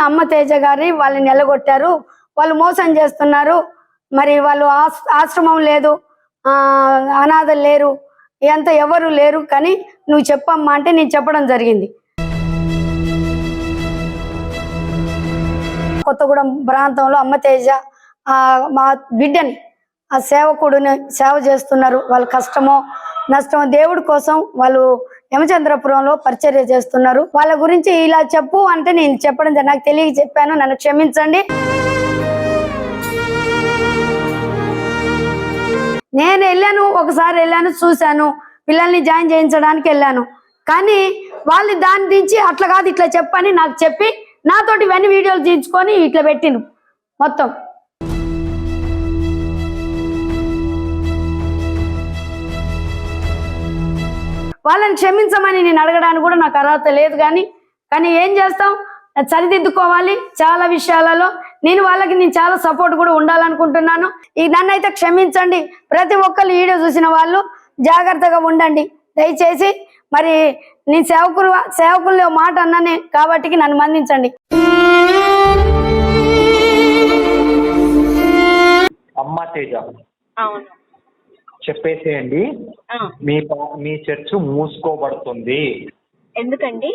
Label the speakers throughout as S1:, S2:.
S1: అమ్మ తేజ గారి వాళ్ళని ఎల్లగొట్టారు, వాళ్ళు మోసం చేస్తున్నారు, మరి వాళ్ళు ఆశ్రమం లేదు, అనాథలు లేరు, ఎంత ఎవరు లేరు, కానీ నువ్వు చెప్పమ్మా అంటే నేను చెప్పడం జరిగింది. కొత్తగూడెం ప్రాంతంలో అమ్మ తేజ మా బిడ్డని ఆ సేవకుడిని సేవ చేస్తున్నారు. వాళ్ళ కష్టమో నష్టమో దేవుడి కోసం వాళ్ళు యమచంద్రపురంలో పరిచర్య చేస్తున్నారు. వాళ్ళ గురించి ఇలా చెప్పు అంటే నేను చెప్పడం నాకు తెలియ చెప్పాను, నన్ను క్షమించండి. నేను వెళ్ళాను, ఒకసారి వెళ్ళాను, చూశాను, పిల్లల్ని జాయిన్ చేయించడానికి వెళ్ళాను. కానీ వాళ్ళు దాన్ని దించి అట్లా కాదు ఇట్లా చెప్పని నాకు చెప్పి నాతోటి ఇవన్నీ వీడియోలు తీయించుకొని ఇట్లా పెట్టిండు మొత్తం. వాళ్ళని క్షమించమని నేను అడగడానికి కూడా నాకు అర్హత లేదు. కానీ ఏం చేస్తాం, సరిదిద్దుకోవాలి చాలా విషయాలలో. నేను చాలా సపోర్ట్ కూడా ఉండాలనుకుంటున్నాను. నన్నైతే క్షమించండి. ప్రతి ఒక్కరు వీడియో చూసిన వాళ్ళు జాగ్రత్తగా ఉండండి దయచేసి. మరి నేను సేవకుల్లో మాట అన్నానే కాబట్టి నన్ను మన్నించండి.
S2: అమ్మ తేజ చెప్పేసేయండి, మీ చర్చ్ మూసుకోబడుతుంది.
S3: ఎందుకండి?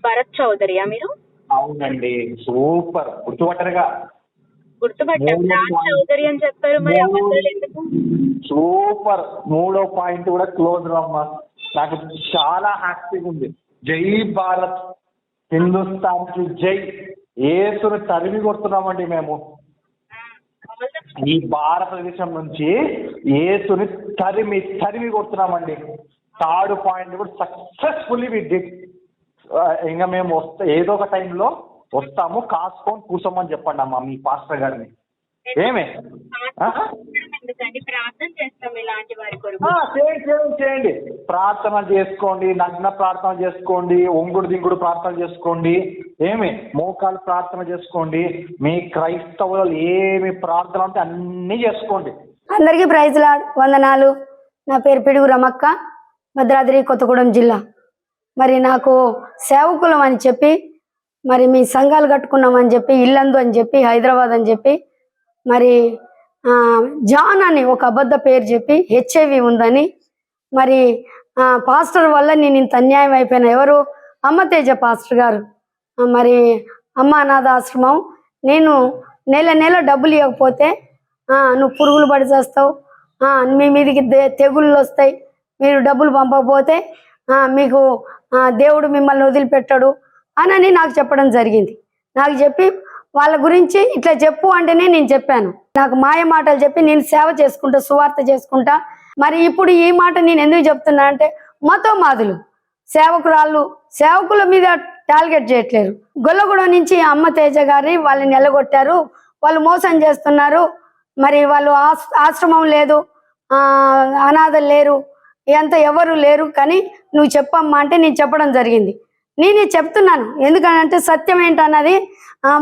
S3: భరత్ చౌదరియా మీరు?
S2: అవునండి, సూపర్ గుర్తుపట్టరుగా.
S3: చౌదరి అని చెప్పారు, మరి అబద్ధాలు ఎందుకు?
S2: సూపర్, 3వ పాయింట్ కూడా క్లోజ్ అమ్మా. నాకు చాలా హ్యాపీగా ఉంది. జై భారత్, హిందుస్థాన్ కి జై. యేసుని తరిమి కొడుతున్నామండి మేము. ఈ భారతదేశం నుంచి యేసుని తరిమి కొడుతున్నామండి. 3rd పాయింట్ కూడా సక్సెస్ఫుల్లీ వి డిడ్. ఇంకా మేము ఏదో ఒక టైంలో వస్తాము, కాసుకొని కూర్చోమని చెప్పండి అమ్మా మీ పాస్టర్ గారిని. ఏమే చేయండి, ప్రార్థన చేసుకోండి, నగ్న ప్రార్థన చేసుకోండి, ఒంగుడు దింగుడు ప్రార్థన చేసుకోండి, ఏమి మోకాలు ప్రార్థన చేసుకోండి. మీ క్రైస్తవులు ఏమి ప్రార్థన అంటే అన్నీ చేసుకోండి.
S1: అందరికీ ప్రైజ్ లార్డ్, వందనాలు. నా పేరు పిడుగు రమక్క, భద్రాద్రి కొత్తగూడెం జిల్లా. మరి నాకు సేవకులం అని చెప్పి, మరి మీ సంఘాలు కట్టుకున్నామని చెప్పి, ఇల్లందు అని చెప్పి, హైదరాబాద్ అని చెప్పి, మరి జాన్ అని ఒక అబద్ధ పేరు చెప్పి హెచ్ఐవి ఉందని, మరి పాస్టర్ వల్ల నేను ఇంత అన్యాయం అయిపోయినా. ఎవరు? అమ్మ తేజ పాస్టర్ గారు. మరి అమ్మ అనాథాశ్రమం, నేను నెల డబ్బులు ఇవ్వకపోతే నువ్వు పురుగులు పడి చేస్తావు, మీ మీదికి తెగుళ్ళు వస్తాయి, మీరు డబ్బులు పంపకపోతే మీకు దేవుడు మిమ్మల్ని వదిలిపెట్టాడు అని నాకు చెప్పడం జరిగింది. నాకు చెప్పి వాళ్ళ గురించి ఇట్లా చెప్పు అంటేనే నేను చెప్పాను. నాకు మాయ మాటలు చెప్పి నేను సేవ చేసుకుంటా, సువార్త చేసుకుంటా. మరి ఇప్పుడు ఈ మాట నేను ఎందుకు చెప్తున్నా అంటే, మతోమాదులు సేవకుల మీద టార్గెట్ చేయట్లేరు. గొల్లగూడెం నుంచి అమ్మ తేజ గారి వాళ్ళని ఎల్లగొట్టారు, వాళ్ళు మోసం చేస్తున్నారు, మరి వాళ్ళు ఆశ్రమం లేదు, అనాథలు లేరు, ఎంత ఎవరు లేరు, కానీ నువ్వు చెప్పమ్మా అంటే నేను చెప్పడం జరిగింది. నేనే చెప్తున్నాను, ఎందుకంటే సత్యం ఏంటన్నది.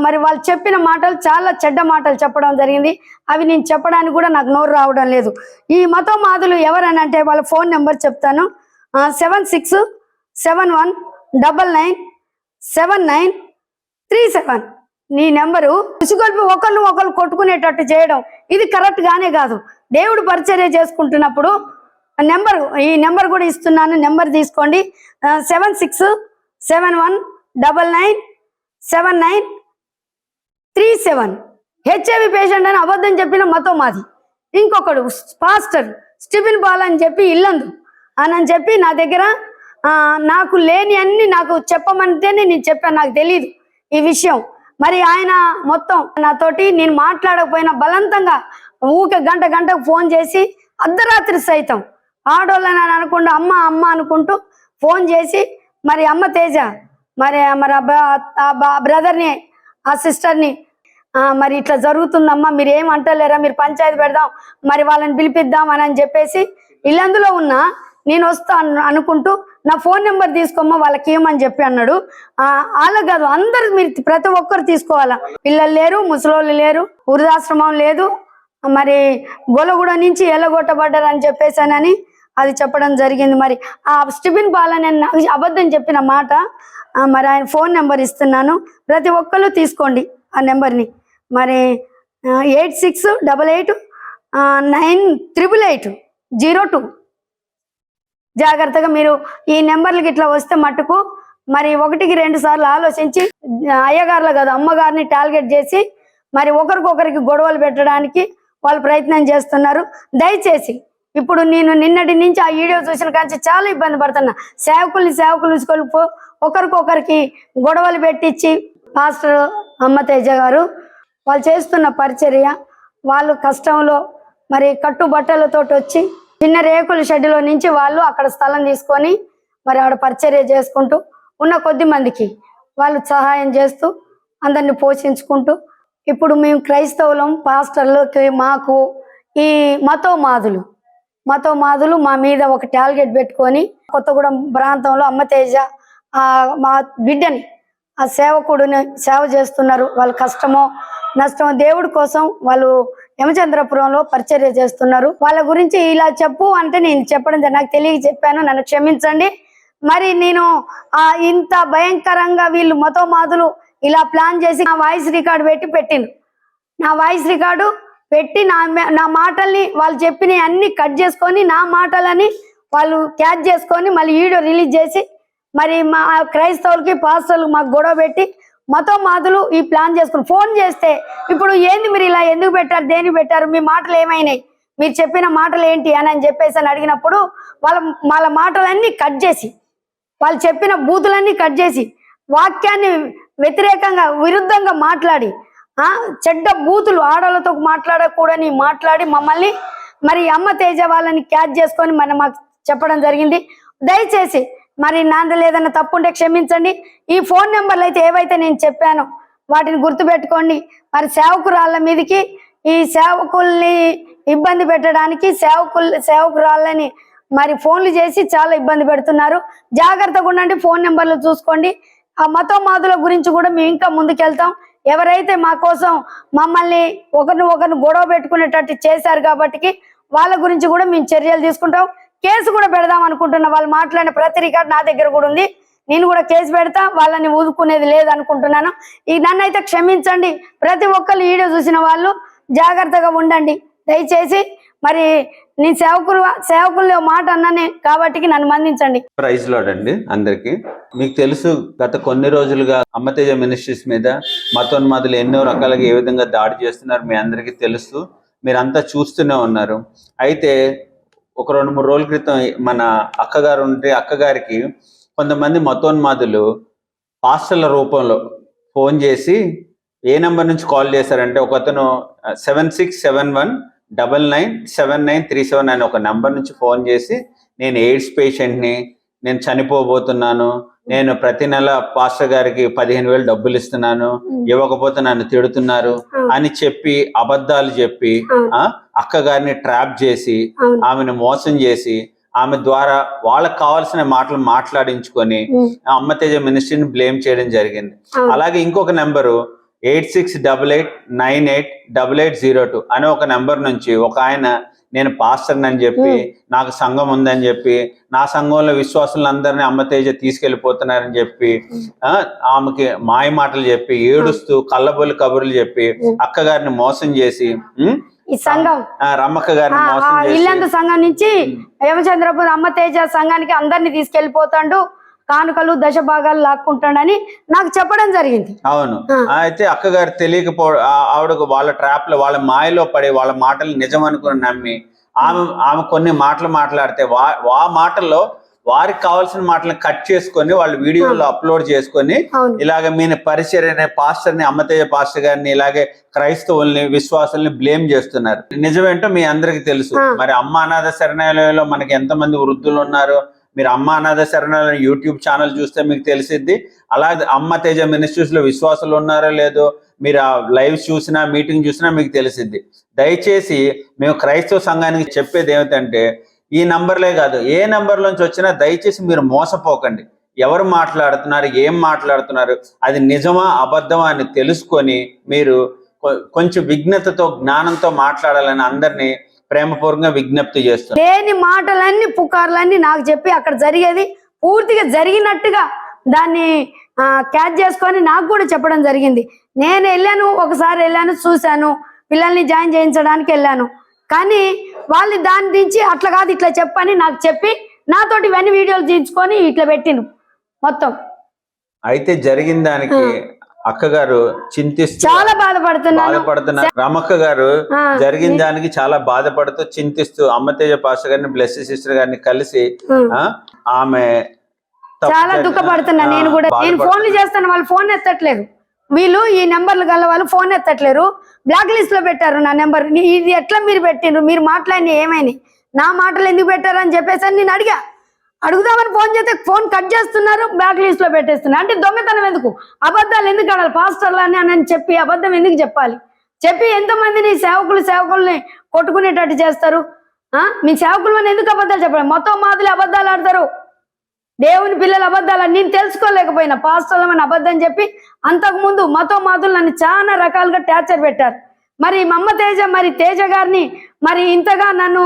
S1: మరి వాళ్ళు చెప్పిన మాటలు చాలా చెడ్డ మాటలు చెప్పడం జరిగింది. అవి నేను చెప్పడానికి కూడా నాకు నోరు రావడం లేదు. ఈ మతోమాదులు ఎవరనంటే వాళ్ళ ఫోన్ నెంబర్ చెప్తాను, 7671997937. నీ నెంబరు ఉసిగొల్పి ఒకళ్ళు కొట్టుకునేటట్టు చేయడం ఇది కరెక్ట్ గానే కాదు. దేవుడు పరిచర్య చేసుకుంటున్నప్పుడు ఈ నెంబర్ కూడా ఇస్తున్నాను, నెంబర్ తీసుకోండి. 7671997937. హెచ్ఐవి పేషెంట్ అని అబద్ధం చెప్పిన మతోమాది. ఇంకొకడు పాస్టర్ స్టీఫెన్ పాల్ అని చెప్పి ఇల్లందు అని చెప్పి నా దగ్గర నాకు లేని అన్ని నాకు చెప్పమంటేనే నేను చెప్పాను, నాకు తెలీదు ఈ విషయం. మరి ఆయన మొత్తం నాతోటి నేను మాట్లాడకపోయినా బలవంతంగా ఊకే గంటకు ఫోన్ చేసి అర్ధరాత్రి సైతం ఆడోళ్ళని అనకుండా అమ్మ అనుకుంటూ ఫోన్ చేసి, మరి అమ్మ తేజ మరి బ్రదర్ని ఆ సిస్టర్ని మరి ఇట్లా జరుగుతుందమ్మా, మీరు ఏం అంటలేరా, మీరు పంచాయతీ పెడదాం, మరి వాళ్ళని పిలిపిద్దాం అని చెప్పేసి ఇల్లందులో ఉన్నా నేను వస్తా అనుకుంటూ నా ఫోన్ నెంబర్ తీసుకోమ్మా వాళ్ళకి ఏమని చెప్పి అన్నాడు. వాళ్ళ కాదు, అందరు మీరు ప్రతి ఒక్కరు తీసుకోవాలా. పిల్లలు లేరు, ముసలోళ్ళు లేరు, వృద్ధాశ్రమం లేదు, మరి గొల్లగూడెం నుంచి ఎల్లగొట్టబడ్డారు అని చెప్పేసానని అది చెప్పడం జరిగింది. మరి ఆ స్టీఫెన్ పాల్ అనే నాకు అబద్ధం చెప్పిన మాట మరి ఆయన ఫోన్ నెంబర్ ఇస్తున్నాను, ప్రతి ఒక్కరు తీసుకోండి ఆ నెంబర్ని. మరి 8688898802. జాగ్రత్తగా మీరు ఈ నెంబర్లకి ఇట్లా వస్తే మట్టుకు మరి 1-2 సార్లు ఆలోచించి అయ్యగారులు కాదు అమ్మగారిని టార్గెట్ చేసి మరి ఒకరికొకరికి గొడవలు పెట్టడానికి వాళ్ళు ప్రయత్నం చేస్తున్నారు. దయచేసి ఇప్పుడు నేను నిన్నటి నుంచి ఆ వీడియో చూసిన కాంచి చాలా ఇబ్బంది పడుతున్నా. సేవకులు ఒకరికొకరికి గొడవలు పెట్టించి పాస్టర్ అమ్మ తేజ గారు వాళ్ళు చేస్తున్న పరిచర్య, వాళ్ళు కష్టంలో మరి కట్టుబట్టలతో వచ్చి చిన్న రేకుల షెడ్డులో నుంచి వాళ్ళు అక్కడ స్థలం తీసుకొని మరి ఆడ పరిచర్య చేసుకుంటూ ఉన్న కొద్ది మందికి వాళ్ళు సహాయం చేస్తూ అందరిని పోషించుకుంటూ, ఇప్పుడు మేము క్రైస్తవులం పాస్టర్లకి మాకు ఈ మతోమాదులు మా మీద ఒక టార్గెట్ పెట్టుకొని కొత్తగూడెం ప్రాంతంలో అమ్మ తేజ మా బిడ్డని ఆ సేవకుడిని సేవ చేస్తున్నారు. వాళ్ళ కష్టమో నష్టమో దేవుడి కోసం వాళ్ళు యమచంద్రపురంలో పరిచర్య చేస్తున్నారు. వాళ్ళ గురించి ఇలా చెప్పు అంటే నేను చెప్పడం నాకు తెలియ చెప్పాను, నన్ను క్షమించండి. మరి నేను ఇంత భయంకరంగా వీళ్ళు మతోమాదులు ఇలా ప్లాన్ చేసి నా వాయిస్ రికార్డు పెట్టిండు. నా వాయిస్ రికార్డు పెట్టి నా మాటల్ని వాళ్ళు చెప్పినవి అన్ని కట్ చేసుకొని నా మాటలని వాళ్ళు క్యాచ్ చేసుకొని మళ్ళీ వీడియో రిలీజ్ చేసి మరి మా క్రైస్తవులకి పాస్టర్లకు మాకు గొడవ పెట్టి మతోమాదులు ఈ ప్లాన్ చేసుకుని ఫోన్ చేస్తే ఇప్పుడు ఏంది మీరు ఇలా ఎందుకు పెట్టారు, దేనికి పెట్టారు, మీ మాటలు ఏమైనాయి, మీరు చెప్పిన మాటలు ఏంటి అని చెప్పేసి అని అడిగినప్పుడు వాళ్ళ మాటలన్నీ కట్ చేసి వాళ్ళు చెప్పిన బూతులన్నీ కట్ చేసి వాక్యాన్ని వ్యతిరేకంగా విరుద్ధంగా మాట్లాడి చెడ్డ బూతులు ఆడలతో మాట్లాడకూడని మాట్లాడి మమ్మల్ని మరి అమ్మ తేజ వాళ్ళని క్యాచ్ చేసుకొని మాకు చెప్పడం జరిగింది. దయచేసి మరి నాందలు ఏదైనా తప్పుంటే క్షమించండి. ఈ ఫోన్ నెంబర్లు అయితే ఏవైతే నేను చెప్పానో వాటిని గుర్తుపెట్టుకోండి. మరి సేవకురాళ్ళ మీదకి ఈ సేవకుల్ని ఇబ్బంది పెట్టడానికి సేవకురాళ్ళని మరి ఫోన్లు చేసి చాలా ఇబ్బంది పెడుతున్నారు. జాగ్రత్తగా ఉండండి, ఫోన్ నెంబర్లు చూసుకోండి. ఆ మతోమాదుల గురించి కూడా మేము ఇంకా ముందుకెళ్తాం. ఎవరైతే మా కోసం మమ్మల్ని ఒకరిని గొడవ పెట్టుకునేటట్టు చేశారు కాబట్టి వాళ్ళ గురించి కూడా మేము చర్యలు తీసుకుంటాం. కేసు కూడా పెడదాం అనుకుంటున్నా. వాళ్ళు మాట్లాడిన ప్రతి రికార్డు నా దగ్గర కూడా ఉంది. నేను కూడా కేసు పెడతా, వాళ్ళని ఊదుకునేది లేదనుకుంటున్నాను. నన్నైతే క్షమించండి. ప్రతి ఒక్కరు వీడియో చూసిన వాళ్ళు జాగ్రత్తగా ఉండండి దయచేసి. మరి నేను సేవకుల్లో మాట అన్నానే కాబట్టి నన్ను మన్నించండి.
S4: ప్రైజ్ లార్డ్ అండి అందరికి. మీకు తెలుసు గత కొన్ని రోజులుగా అమ్మ తేజ మినిస్ట్రీస్ మీద మతోన్మాదులు ఎన్నో రకాలుగా ఏ విధంగా దాడి చేస్తున్నారు మీ అందరికీ తెలుసు, మీరంతా చూస్తూనే ఉన్నారు. అయితే ఒక 2-3 రోజుల క్రితం మన అక్కగారు ఉంటే అక్కగారికి కొంతమంది మతోన్మాదులు పాస్టర్ల రూపంలో ఫోన్ చేసి ఏ నెంబర్ నుంచి కాల్ చేశారంటే ఒకతను 7671997937 అనే ఒక నెంబర్ నుంచి ఫోన్ చేసి నేను ఎయిడ్స్ పేషెంట్ని, నేను చనిపోబోతున్నాను, నేను ప్రతి నెల పాస్టర్ గారికి 15,000 డబ్బులు ఇస్తున్నాను, ఇవ్వకపోతే నన్ను తిడుతున్నారు అని చెప్పి అబద్ధాలు చెప్పి అక్కగారిని ట్రాప్ చేసి ఆమెను మోసం చేసి ఆమె ద్వారా వాళ్ళకి కావాల్సిన మాటలు మాట్లాడించుకొని అమ్మ తేజ మినిస్ట్రీని బ్లేమ్ చేయడం జరిగింది. అలాగే ఇంకొక నెంబరు 8688988802 అనే ఒక నెంబర్ నుంచి ఒక ఆయన నేను పాస్టర్ని అని చెప్పి నాకు సంఘం ఉందని చెప్పి నా సంఘంలో విశ్వాసులందరినీ అమ్మ తేజ తీసుకెళ్లిపోతున్నారని చెప్పి ఆమెకి మాయ మాటలు చెప్పి ఏడుస్తూ కళ్ళబొల్లి కబుర్లు చెప్పి అక్కగారిని మోసం చేసి
S1: ఈ సంఘం
S4: రమ్మక్క గారిని మోసం చేసి
S1: ఇల్లందు సంఘం నుంచి యమచంద్రపురం అమ్మ తేజ సంఘానికి అందరినీ తీసుకెళ్లిపోతాడు, కానుకలు దశభాగాలు లాక్కుంటాడని నాకు చెప్పడం జరిగింది.
S4: అవును. అయితే అక్కగారు తెలియకపోవడం ఆవిడకు వాళ్ళ ట్రాప్ లో వాళ్ళ మాయలో పడి వాళ్ళ మాటలు నిజం అనుకుని నమ్మి ఆమె కొన్ని మాటలు మాట్లాడితే ఆ మాటల్లో వారికి కావాల్సిన మాటలను కట్ చేసుకొని వాళ్ళు వీడియోలో అప్లోడ్ చేసుకొని ఇలాగ మీ పరిచర్య పాస్టర్ని అమ్మ తేజ పాస్టర్ గారిని ఇలాగే క్రైస్తవుల్ని విశ్వాసుల్ని బ్లేమ్ చేస్తున్నారు. నిజమేంటో మీ అందరికి తెలుసు. మరి అమ్మ అనాథ శరణాలయంలో మనకి ఎంతమంది వృద్ధులు ఉన్నారు, మీరు అమ్మ అనాథ శరణాలయం యూట్యూబ్ ఛానల్ చూస్తే మీకు తెలిసిద్ది. అలాగే అమ్మ తేజ మినిస్ట్రీస్ లో విశ్వాసులు ఉన్నారో లేదో మీరు ఆ లైవ్ చూసినా మీటింగ్ చూసినా మీకు తెలిసిద్ది. దయచేసి మేము క్రైస్తవ సంఘానికి చెప్పేది ఏమిటంటే ఈ నంబర్లే కాదు ఏ నంబర్ నుంచి వచ్చినా దయచేసి మీరు మోసపోకండి. ఎవరు మాట్లాడుతున్నారు, ఏం మాట్లాడుతున్నారు, అది నిజమా అబద్ధమా అని తెలుసుకొని మీరు కొంచెం విజ్ఞతతో జ్ఞానంతో మాట్లాడాలని అందరినీ ప్రేమపూర్వకంగా విజ్ఞప్తి చేస్తున్నాను.
S1: లేని మాటలన్నీ పుకార్లన్నీ నాకు చెప్పి అక్కడ జరిగేది పూర్తిగా జరిగినట్టుగా దాన్ని క్యాచ్ చేసుకొని నాకు కూడా చెప్పడం జరిగింది. నేను వెళ్ళాను, ఒకసారి వెళ్ళాను, చూశాను, పిల్లల్ని జాయిన్ చేయించడానికి వెళ్ళాను. కానీ వాళ్ళు దాని నుంచి అట్లా కాదు ఇట్లా చెప్పని నాకు చెప్పి నాతోటి ఇవన్నీ వీడియోలు తీయించుకొని ఇట్లా పెట్టిను మొత్తం.
S4: అయితే జరిగిన దానికి అక్కగారు చింతిస్తూ
S1: చాలా బాధపడుతున్నారు.
S4: రమక్క గారు జరిగిన దానికి చాలా బాధపడుతూ చింతిస్తూ అమ్మతేజ పాస్టర్ గారిని, బ్లెస్సీ సిస్టర్ గారిని కలిసి ఆమె
S1: చాలా దుఃఖపడుతున్నా. నేను కూడా నేను ఫోన్లు చేస్తాను, వాళ్ళు ఫోన్ ఎత్తట్లేదు. వీళ్ళు ఈ నెంబర్లు గల వాళ్ళు ఫోన్ ఎత్తట్లేరు, బ్లాక్ లిస్ట్ లో పెట్టారు నా నెంబర్. ఇది ఎట్లా మీరు పెట్టిండ్రు, మీరు మాట్లాడి ఏమైనా నా మాటలు ఎందుకు పెట్టారు అని చెప్పేసి నేను అడుగుదామని ఫోన్ చేస్తే ఫోన్ కట్ చేస్తున్నారు, బ్లాక్ లిస్ట్ లో పెట్టేస్తున్నారు. అంటే దొంగతనం ఎందుకు, అబద్ధాలు ఎందుకు ఆడాలి పాస్టర్లు అని చెప్పి అబద్ధం ఎందుకు చెప్పాలి? చెప్పి ఎంతమందిని సేవకుల్ని కొట్టుకునేటట్టు చేస్తారు. మీ సేవకులు అని ఎందుకు అబద్ధాలు చెప్పాలి? మొత్తం మాదులు అబద్ధాలు ఆడతారు, దేవుని పిల్లల అబద్ధాలు నేను తెలుసుకోలేకపోయినా పాస్టర్లమని అబద్ధం చెప్పి అంతకుముందు మతో మాతులు నన్ను చాలా రకాలుగా టార్చర్ పెట్టారు. మరి అమ్మ తేజ, మరి తేజ గారిని మరి ఇంతగా నన్ను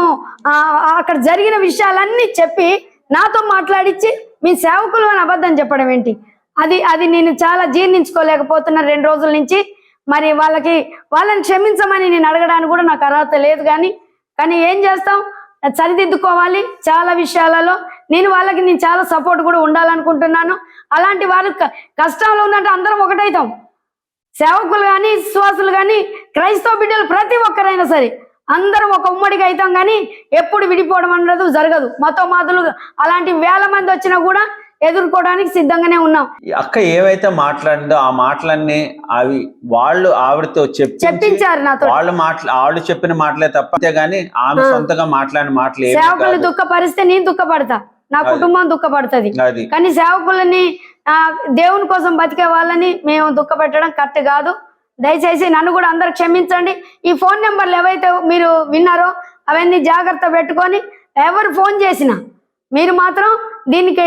S1: అక్కడ జరిగిన విషయాలన్నీ చెప్పి నాతో మాట్లాడించి మీ సేవకులు అని అబద్ధం చెప్పడం ఏంటి? అది నేను చాలా జీర్ణించుకోలేకపోతున్నా 2 రోజుల నుంచి. మరి వాళ్ళని క్షమించమని నేను అడగడానికి కూడా నాకు అర్హత లేదు. కానీ ఏం చేస్తాం, సరిదిద్దుకోవాలి చాలా విషయాలలో. నేను చాలా సపోర్ట్ కూడా ఉండాలనుకుంటున్నాను. అలాంటి వాళ్ళు కష్టంలో ఉన్నట్టు అందరం ఒకటైతాం, సేవకులు కానీ, విశ్వాసులు కానీ, క్రైస్తవ బిడ్డలు ప్రతి ఒక్కరైనా సరే అందరం ఒక ఉమ్మడిగా అవుతాం. కానీ ఎప్పుడు విడిపోవడం అన్నది జరగదు. మతో మాతులు అలాంటి 1000 మంది వచ్చినా కూడా ఎదుర్కోవడానికి సిద్ధంగానే ఉన్నాం.
S4: అక్క ఏవైతే మాట్లాడిందో ఆ మాటలన్నీ ఆవిడతో
S1: చెప్పించారు నాతో.
S4: వాళ్ళు చెప్పిన మాటలే తప్ప గానీ ఆమె సొంతగా మాట్లాడిన మాటలు.
S1: సేవకులు దుఃఖపరిస్తే నేను దుఃఖపడతా, నా కుటుంబం దుఃఖపడుతుంది. కానీ సేవకులని దేవుని కోసం బతికే వాళ్ళని మేము దుఃఖపెట్టడం కరెక్ట్ కాదు. దయచేసి నన్ను కూడా అందరు క్షమించండి. ఈ ఫోన్ నెంబర్లు ఏవైతే మీరు విన్నారో అవన్నీ జాగ్రత్త పెట్టుకొని ఎవరు ఫోన్ చేసినా మీరు మాత్రం దీనికి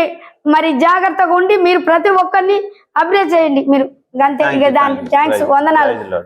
S1: మరి జాగ్రత్తగా ఉండి మీరు ప్రతి ఒక్కరిని అప్డేట్ చేయండి. మీరు అంతే. థ్యాంక్స్, వందనాలు.